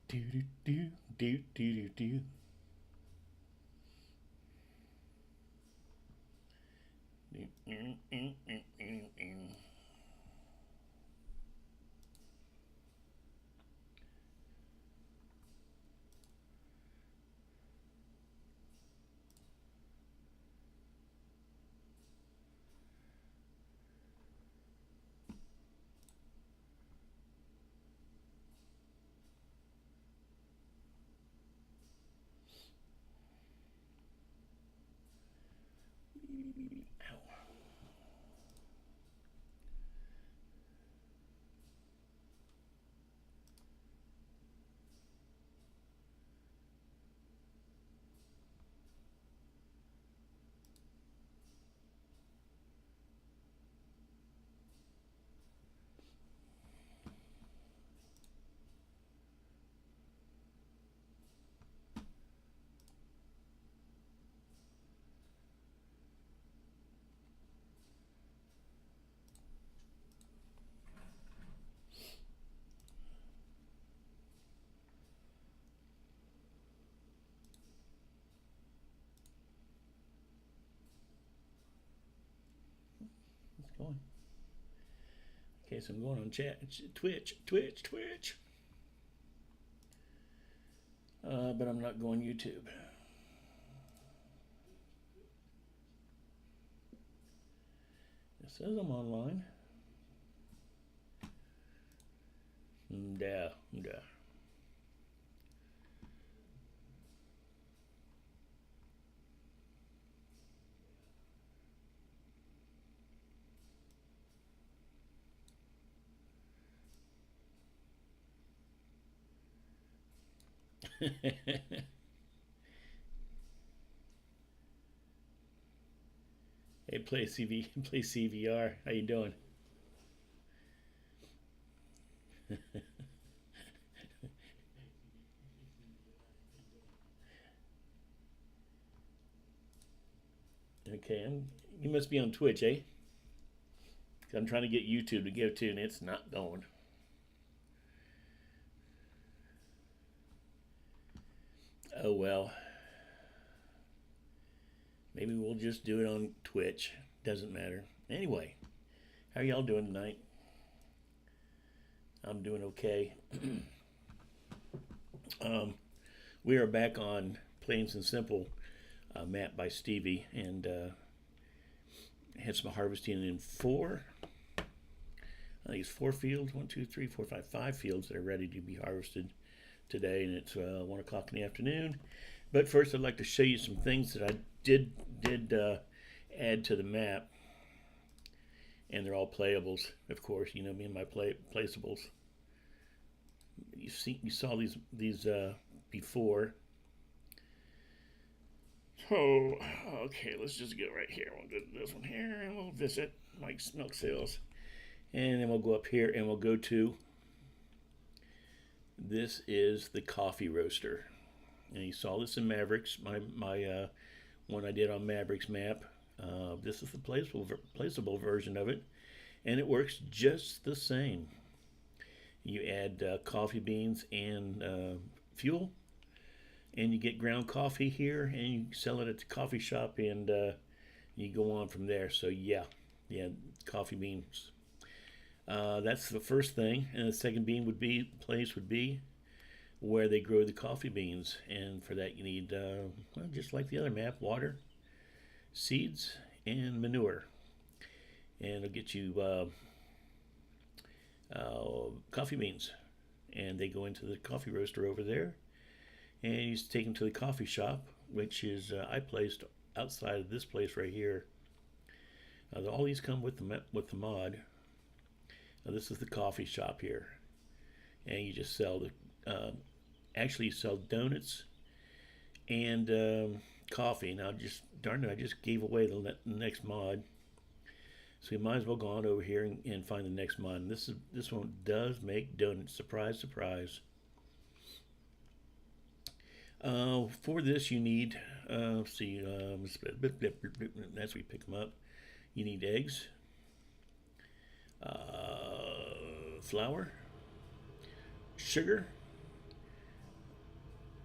Do do do do do do do. It's going. Okay, so I'm going on chat. Twitch. But I'm not going YouTube. It says I'm online. Yeah, yeah. Hey, play CVR. How you doing? Okay, you must be on Twitch, eh? 'Cause I'm trying to get YouTube to go to, and it's not going. Oh well, maybe we'll just do it on Twitch. Doesn't matter. Anyway, how are y'all doing tonight? I'm doing okay. Um, we are back on Plains and Simple, map by Stevie, and had some harvesting in four. I think it's four fields. One, two, three, four, five fields that are ready to be harvested today, and it's 1 o'clock in the afternoon. But first, I'd like to show you some things that I did add to the map, and they're all playables, of course. You know me and my placeables. You saw these before. So okay, let's just go right here. We'll go to this one here, and we'll visit Mike's Milk Sales, and then we'll go up here, and we'll go to this is the coffee roaster, and you saw this in Mavericks. My one I did on Mavericks map. This is the placeable version of it, and it works just the same. You add coffee beans and fuel, and you get ground coffee here, and you sell it at the coffee shop, and you go on from there. So yeah, coffee beans. That's the first thing, and the second bean would be place would be where they grow the coffee beans, and for that you need well, just like the other map, water, seeds, and manure, and it'll get you coffee beans, and they go into the coffee roaster over there, and you take them to the coffee shop, which is I placed outside of this place right here. All these come with the mod. Now, this is the coffee shop here, and you just sell the actually you sell donuts and coffee. Now, just darn it, I just gave away the next mod, so you might as well go on over here and find the next mod. And this one does make donuts. Surprise, surprise. For this, you need let's see, that's where you pick them up. You need eggs, flour, sugar,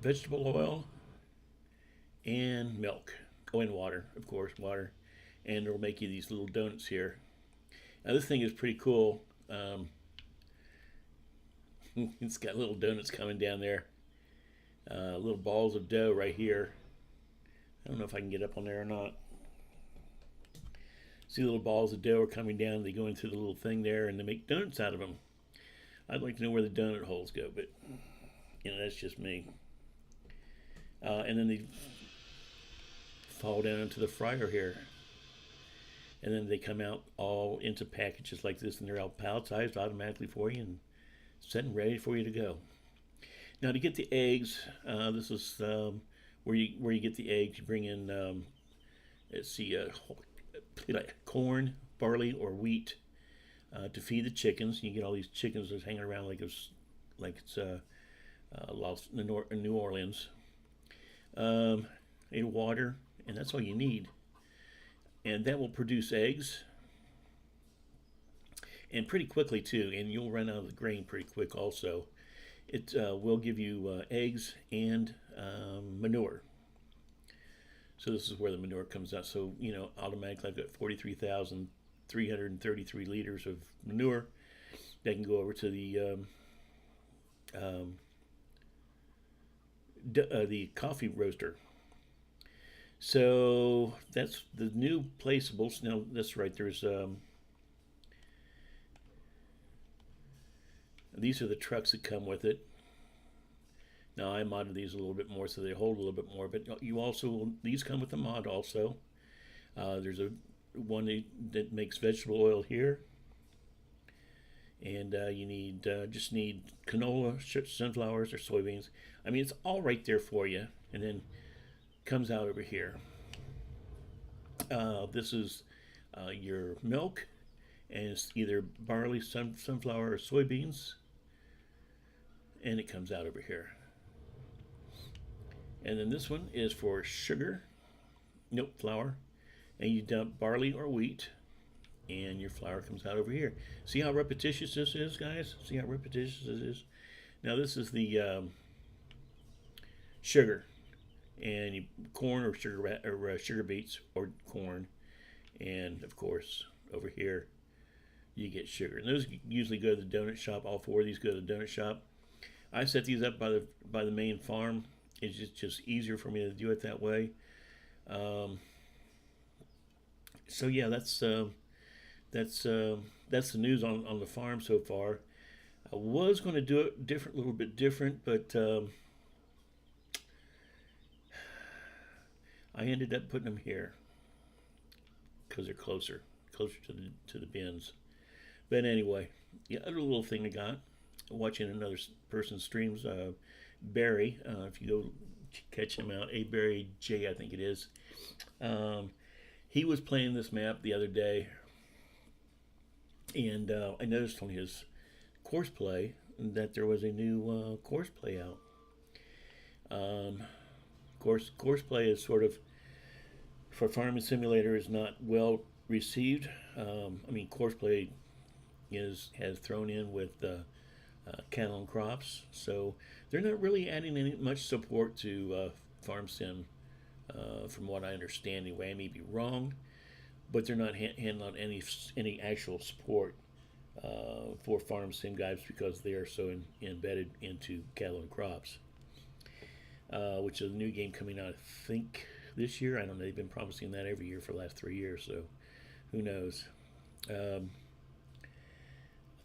vegetable oil, and milk. Oh, and water, of course, water. And it'll make you these little donuts here. Now this thing is pretty cool. It's got little donuts coming down there. Little balls of dough right here. I don't know if I can get up on there or not. See, little balls of dough are coming down. They go into the little thing there, and they make donuts out of them. I'd like to know where the donut holes go, but that's just me. And then they fall down into the fryer here, and then they come out all into packages like this, and they're all palletized automatically for you and set and ready for you to go. Now, to get the eggs, this is where you get the eggs. You bring in, let's see, corn, barley, or wheat to feed the chickens. You get all these chickens that's hanging around like it's New Orleans. And water, and that's all you need. And that will produce eggs, and pretty quickly too. And you'll run out of the grain pretty quick also. It will give you eggs and manure. So this is where the manure comes out. So, automatically I've got 43,333 liters of manure that can go over to the coffee roaster. So that's the new placeables. Now that's right. There's these are the trucks that come with it. Now I modded these a little bit more so they hold a little bit more, but these come with a mod also. There's one that makes vegetable oil here, and you just need canola, sunflowers, or soybeans. I mean, it's all right there for you, and then comes out over here. This is your milk, and it's either barley, sunflower, or soybeans, and it comes out over here. And then this one is for sugar, flour, and you dump barley or wheat, and your flour comes out over here. See how repetitious this is, guys? See how repetitious this is? Now this is the sugar, and corn or sugar beets or corn, and of course over here you get sugar. And those usually go to the donut shop. All four of these go to the donut shop. I set these up by the main farm. It's just easier for me to do it that way. So yeah, that's the news on the farm so far. I was going to do it a little bit different, but I ended up putting them here because they're closer to the bins. But anyway, the other little thing I got watching another person's streams, Barry, if you go catch him out, A Barry J, I think it is. He was playing this map the other day, and I noticed on his course play that there was a new course play out. Course play is sort of, for Farming Simulator, is not well received. Course play has thrown in with cattle and crops, so they're not really adding much support to Farm Sim, from what I understand. Anyway, I may be wrong, but they're not handling any actual support for Farm Sim guys because they are so embedded into cattle and crops, which is a new game coming out, I think, this year. I don't know. They've been promising that every year for the last 3 years, so who knows. I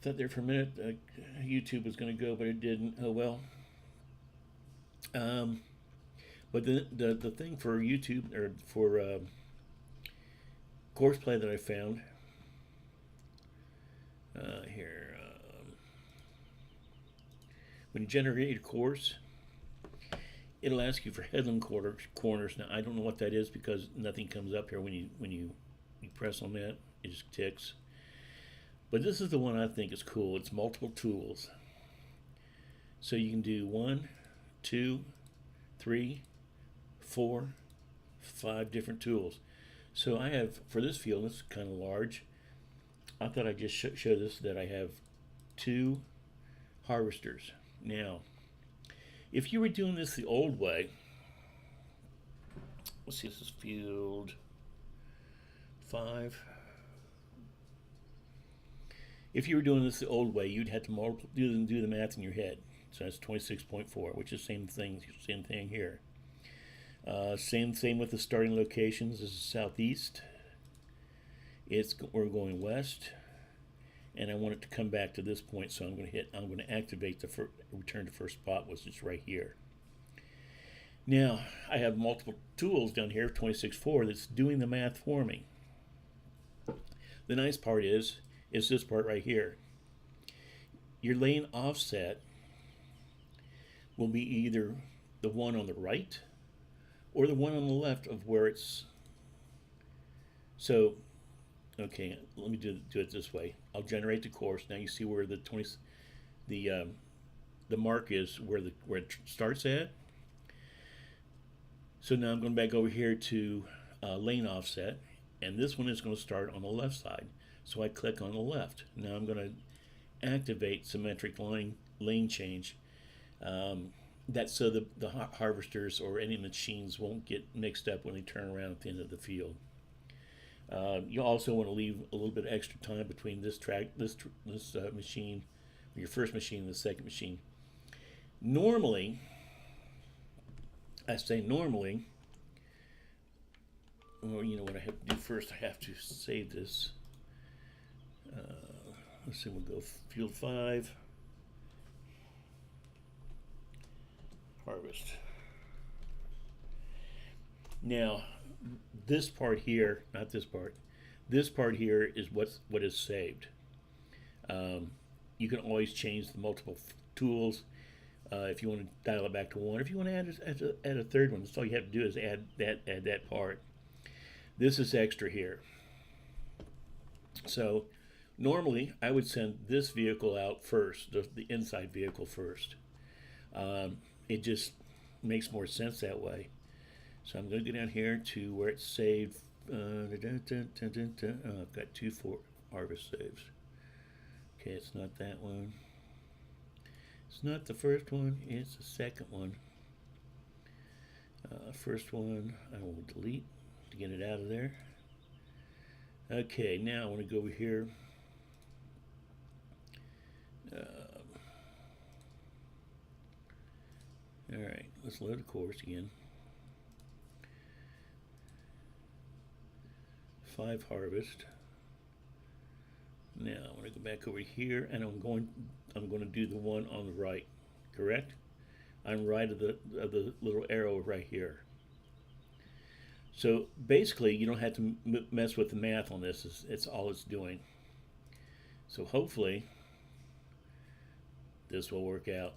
thought there for a minute YouTube was going to go, but it didn't. Oh well. But the thing for YouTube, or for course play that I found here, when you generate a course, it'll ask you for headland corners. Now I don't know what that is because nothing comes up here when you press on that. It just ticks. But this is the one I think is cool. It's multiple tools. So you can do 1, 2, 3, 4, 5 different tools. So I have, for this field, it's kind of large. I thought I'd just show this, that I have 2 harvesters. Now, If you were doing this the old way, let's see, this is field 5. If you were doing this the old way, you'd have to do the math in your head. So that's 26.4, which is same thing here. Same with the starting locations. This is southeast. We're going west, and I want it to come back to this point. So I'm going to activate the return to first spot, which is right here. Now I have multiple tools down here, 26.4, that's doing the math for me. The nice part is this part right here. Your lane offset will be either the one on the right or the one on the left of where it's. So, okay, let me do it this way. I'll generate the course. Now you see where the mark is, where it starts at. So now I'm going back over here to lane offset, and this one is going to start on the left side. So I click on the left. Now I'm going to activate symmetric lane change. That's so the harvesters or any machines won't get mixed up when they turn around at the end of the field. You also want to leave a little bit of extra time between this machine, your first machine, and the second machine. Normally, I say normally, well, you know what I have to do first? I have to save this. Let's see, we'll go field 5, harvest. Now, this part here, not this part, this part here is what is saved. You can always change the multiple tools if you want to dial it back to 1. If you want to add a third one, that's all you have to do is add that part. This is extra here. So normally I would send this vehicle out first, the inside vehicle first. It just makes more sense that way. So I'm going to go down here to where it's saved. I've got 2 harvest saves. Okay, it's not that one. It's not the first one, it's the second one. First one I will delete to get it out of there. Okay, now I want to go over here. Alright, let's load the course again. 5 harvest. Now I want to go back over here, and I'm going to do the one on the right. Correct? I'm right of the little arrow right here. So basically, you don't have to mess with the math on this. It's all it's doing. So hopefully, this will work out.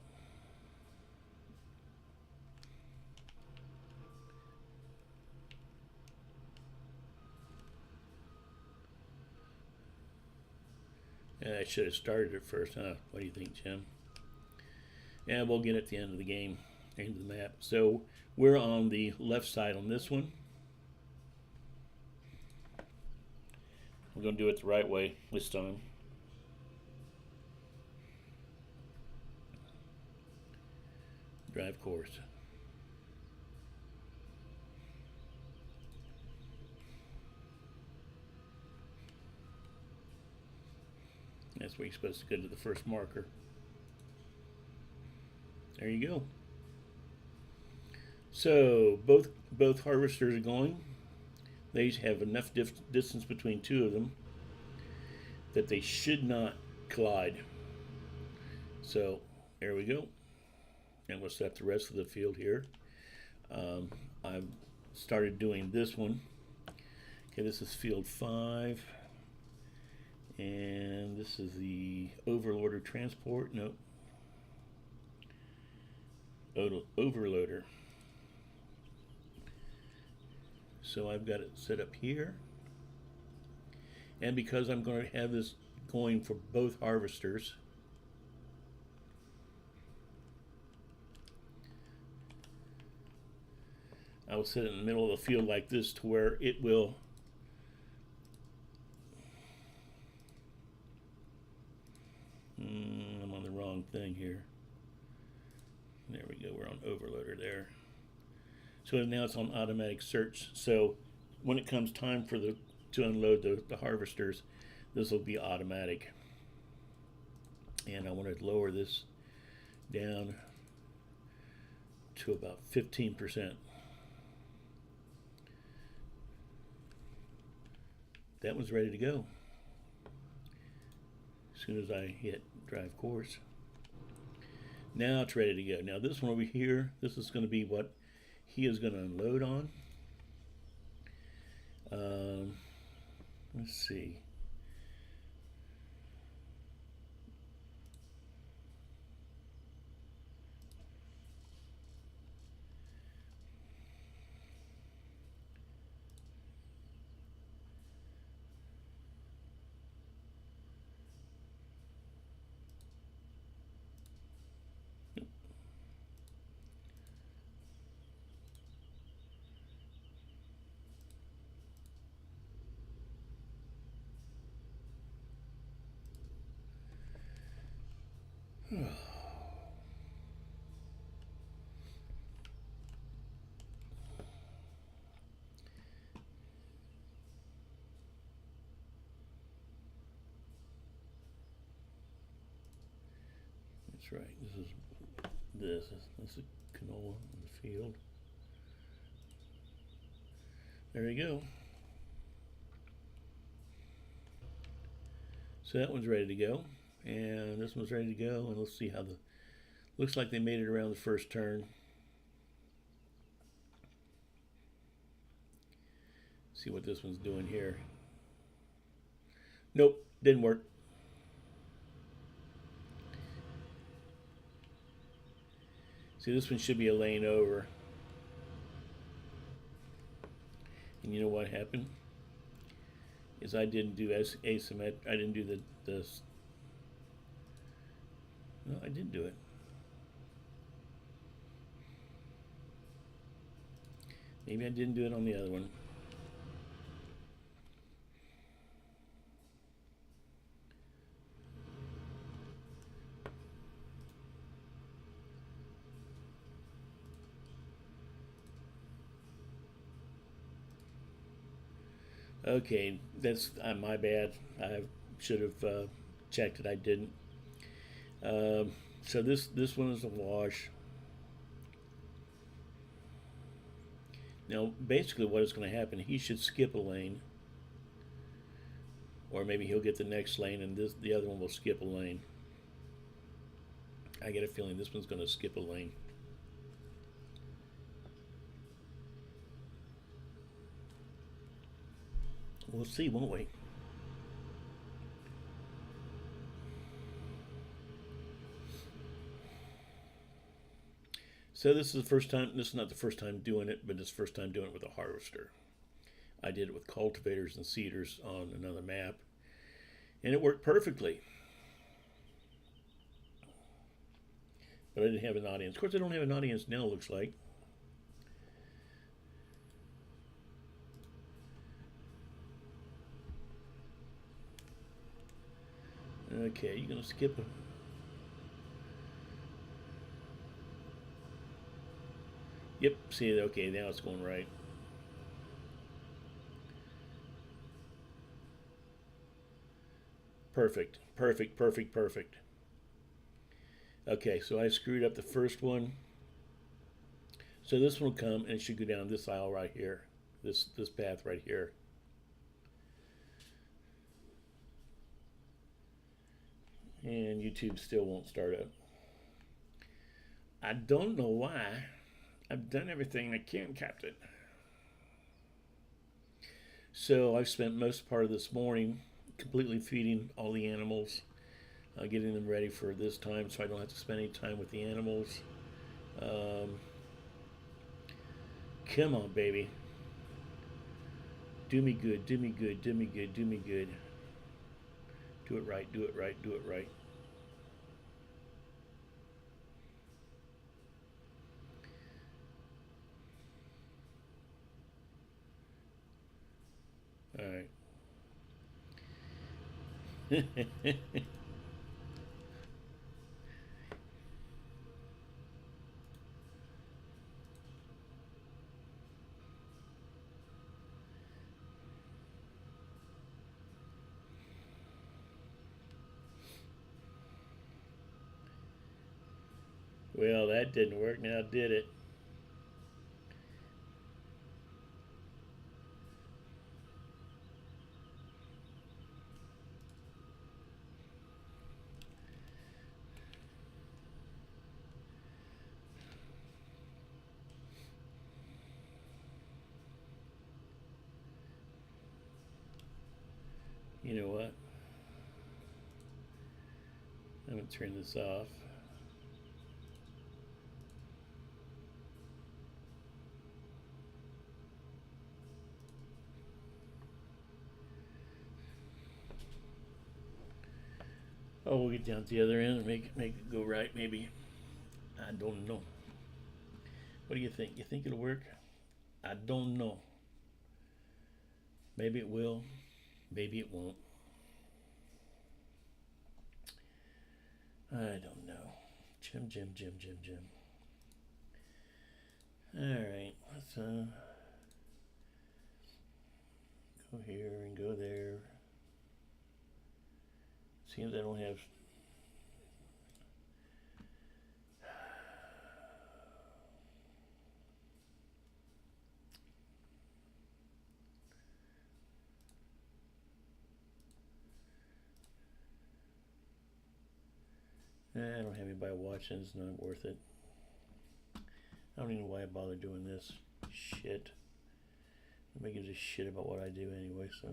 I should have started it first, huh? What do you think, Jim? Yeah, we'll get at the end of the game, end of the map. So we're on the left side on this one. We're going to do it the right way this time. Drive course. That's where you're supposed to go to the first marker. There you go. So both harvesters are going. They have enough distance between 2 of them that they should not collide. So there we go. And we'll set the rest of the field here. I've started doing this one. Okay, this is field 5. And this is the overloader transport. Nope. Overloader. So I've got it set up here. And because I'm going to have this going for both harvesters, I will set it in the middle of the field like this to where it will I'm on the wrong thing here. There we go, we're on overloader there. So now it's on automatic search. So when it comes time for to unload the harvesters, this will be automatic. And I want to lower this down to about 15%. That one's ready to go. As soon as I hit drive course. Now it's ready to go. Now this one over here, this is going to be what he is going to unload on. Let's see. That's right. This is canola in the field. There you go. So that one's ready to go, and this one's ready to go. And let's see how looks like they made it around the first turn. See what this one's doing here. Nope, didn't work. See, this one should be a lane over. And you know what happened? Is I didn't do asymmetric. I didn't do this. No, I didn't do it. Maybe I didn't do it on the other one. Okay, that's my bad. I should have checked it. I didn't. So this one is a wash. Now, basically, what is going to happen? He should skip a lane, or maybe he'll get the next lane, and the other one will skip a lane. I get a feeling this one's going to skip a lane. We'll see, won't we? So this is the first time, this is not the first time doing it, but it's the first time doing it with a harvester. I did it with cultivators and seeders on another map, and it worked perfectly. But I didn't have an audience. Of course, I don't have an audience now, looks like. Okay, you're going to skip a... Yep, see, okay, now it's going right. Perfect, perfect, perfect, perfect. Okay, so I screwed up the first one. So this one will come, and it should go down this aisle right here, this path right here. And YouTube still won't start up. I don't know why. I've done everything I can, Captain. So I've spent most part of this morning completely feeding all the animals, getting them ready for this time so I don't have to spend any time with the animals. Come on, baby. Do me good, do me good, do me good, do me good. Do it right, do it right, do it right. All right. Well, that didn't work now, did it? You know what? I'm going to turn this off. Oh, we'll get down to the other end and make it go right, maybe. I don't know. What do you think? You think it'll work? I don't know. Maybe it will. Maybe it won't. I don't know. Jim. Alright, let's go here and go there. Seems I don't have. I don't have anybody watching. It's not worth it. I don't even know why I bother doing this. Shit. Nobody gives a shit about what I do anyway, so.